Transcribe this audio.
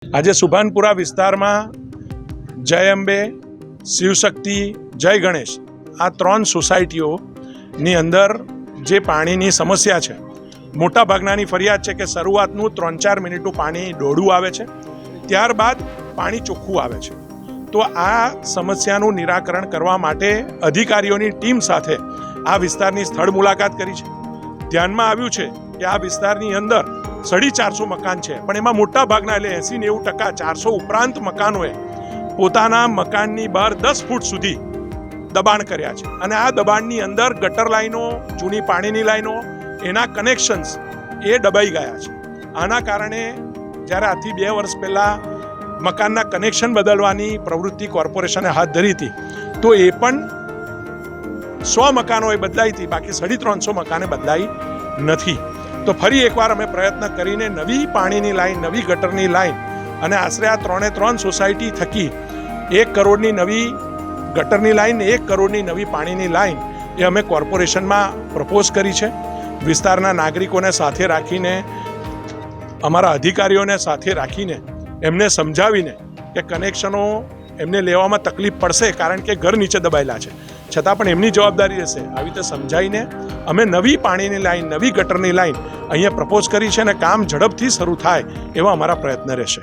આજે સુભાનપુરા વિસ્તારમાં જય અંબે, શિવશક્તિ, જય ગણેશ આ ત્રણ સોસાયટીઓની અંદર જે પાણીની સમસ્યા છે, મોટા ભાગનાની ફરિયાદ છે કે શરૂઆતનું 3-4 મિનિટનું પાણી ડોળું આવે છે, ત્યારબાદ પાણી ચોખ્ખું આવે છે. તો આ સમસ્યાનું નિરાકરણ કરવા માટે અધિકારીઓની ટીમ સાથે આ વિસ્તારની સ્થળ મુલાકાત કરી છે. ધ્યાનમાં આવ્યું છે કે આ વિસ્તારની અંદર 450 મકાન છે, પણ એમાં મોટા ભાગના એટલે 80-90% 400 ઉપરાંત મકાનોએ પોતાના મકાનની બહાર 10 ફૂટ સુધી દબાણ કર્યા છે. અને આ દબાણની અંદર ગટર લાઈનો, જૂની પાણીની લાઈનો, એના કનેક્શન્સ એ દબાઈ ગયા છે. આના કારણે જ્યારે આજથી 2 વર્ષ પહેલાં મકાનના કનેક્શન બદલવાની પ્રવૃત્તિ કોર્પોરેશને હાથ ધરી હતી, તો એ પણ 100 મકાનોએ બદલાઈ હતી, બાકી 350 મકાને બદલાઈ નથી. તો ફરી એકવાર અમે પ્રયત્ન કરીને નવી પાણીની લાઈન, નવી ગટરની લાઈન અને આશરે આ 3 સોસાયટી થકી 1 કરોડની નવી ગટરની લાઈન, 1 કરોડની નવી પાણીની લાઈન એ અમે કોર્પોરેશનમાં પ્રપોઝ કરી છે. વિસ્તારના નાગરિકોને સાથે રાખીને, અમારા અધિકારીઓને સાથે રાખીને એમને સમજાવીને કે કનેક્શનો એમને લેવામાં તકલીફ પડશે કારણ કે ઘર નીચે દબાયેલા છે, છતાં પણ એમની જવાબદારી રહેશે. આવી રીતે સમજાવીને અમે નવી પાણીની લાઈન, નવી ગટરની લાઈન અહીંયા પ્રપોઝ કરી છે અને કામ ઝડપથી શરૂ થાય એવા અમારા પ્રયત્ન રહેશે.